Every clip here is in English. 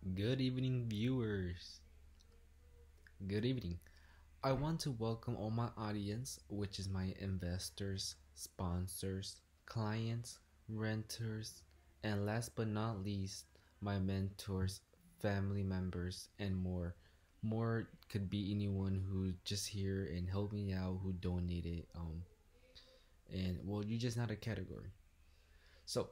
Good evening, viewers. Good evening. I want to welcome all my audience, which is my investors, sponsors, clients, renters, and last but not least, my mentors, family members, and more. More could be anyone who just here and help me out who donated. And well, you just not a category. So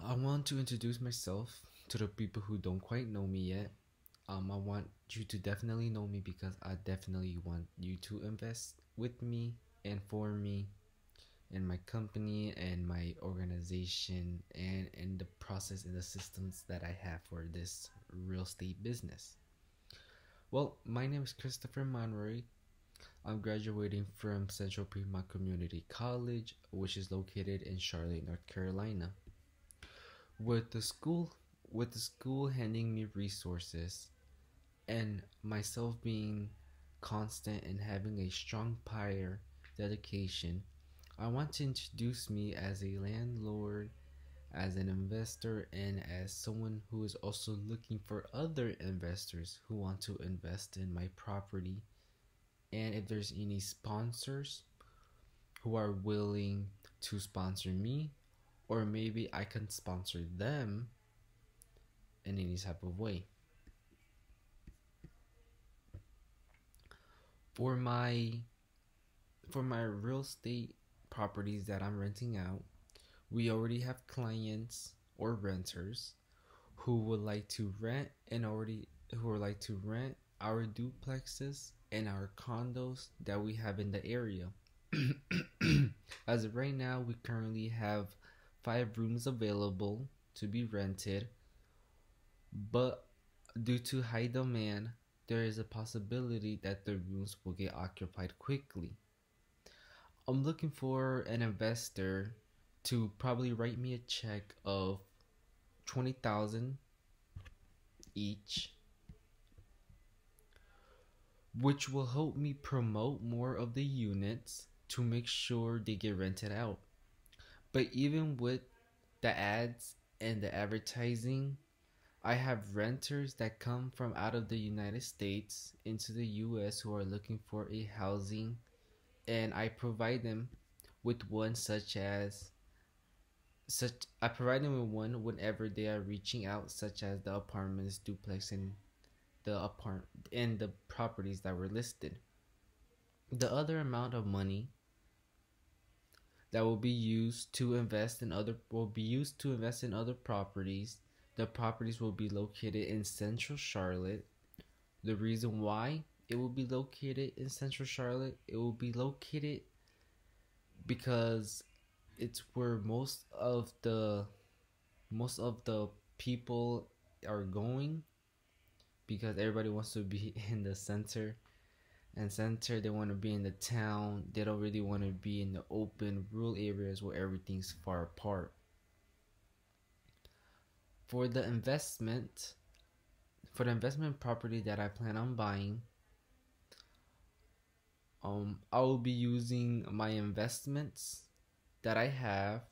I want to introduce myself to the people who don't quite know me yet. I want you to definitely know me because I definitely want you to invest with me and for me and my company and my organization and in the process and the systems that I have for this real estate business. Well, my name is Christopher Monroy. I'm graduating from Central Piedmont Community College, which is located in Charlotte, North Carolina. With the school with the school handing me resources and myself being constant and having a strong prior dedication, I want to introduce me as a landlord, as an investor, and as someone who is also looking for other investors who want to invest in my property. And if there's any sponsors who are willing to sponsor me, or maybe I can sponsor them in any type of way. For my for my real estate properties that I'm renting out, we already have clients or renters who would like to rent and already who would like to rent our duplexes and our condos that we have in the area. As of right now, we currently have 5 rooms available to be rented, but due to high demand, there is a possibility that the rooms will get occupied quickly. I'm looking for an investor to probably write me a check of 20,000 each, which will help me promote more of the units to make sure they get rented out. But even with the ads and the advertising, I have renters that come from out of the United States into the US who are looking for a housing, and I provide them with one such I provide them with one whenever they are reaching out, such as the apartments, duplex, and the properties that were listed. The other amount of money that will be used to invest in other properties. The properties will be located in Central Charlotte. The reason why it will be located in Central Charlotte, it will be located because it's where most of the people are going, because everybody wants to be in the center, and center they want to be in the town. They don't really want to be in the open rural areas where everything's far apart. For the investment for the investment property that I plan on buying, I will be using my investments that I have,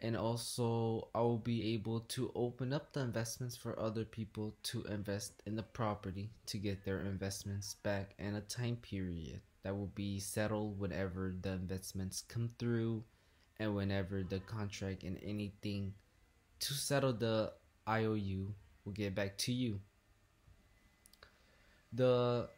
and also I will be able to open up the investments for other people to invest in the property to get their investments back in a time period that will be settled whenever the investments come through, and whenever the contract and anything to settle the IOU will get back to you. The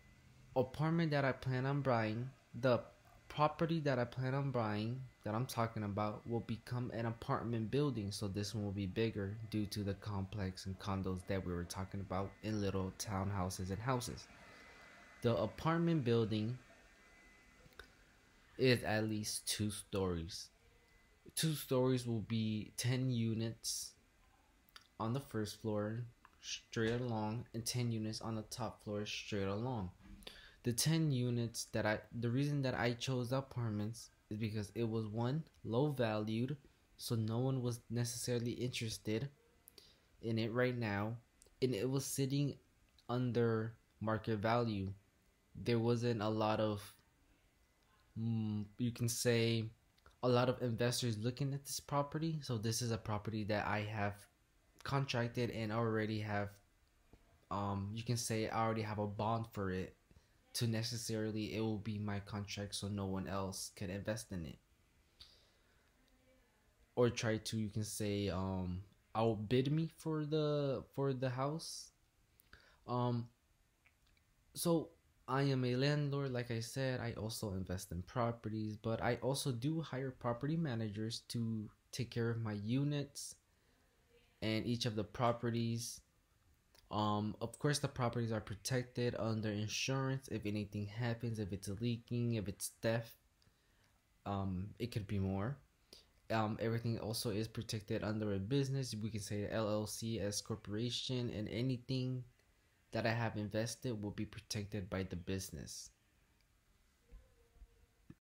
apartment that I plan on buying, the property that I plan on buying that I'm talking about will become an apartment building, so this one will be bigger due to the complex and condos that we were talking about in little townhouses and houses. The apartment building is at least 2 stories. 2 stories will be 10 units on the first floor straight along, and 10 units on the top floor straight along. The 10 units the reason that I chose apartments is because it was, one, low valued, so no one was necessarily interested in it right now, and it was sitting under market value. There wasn't a lot of, you can say, a lot of investors looking at this property, so this is a property that I have contracted and already have, you can say I already have a bond for it, to necessarily it will be my contract, so no one else can invest in it or try to, you can say, outbid me for the house. um so I am a landlord, like I said. I also invest in properties, but I also do hire property managers to take care of my units and each of the properties. Of course, the properties are protected under insurance. If anything happens, if it's leaking, if it's theft, it could be more. Everything also is protected under a business. We can say LLC as corporation, and anything that I have invested will be protected by the business.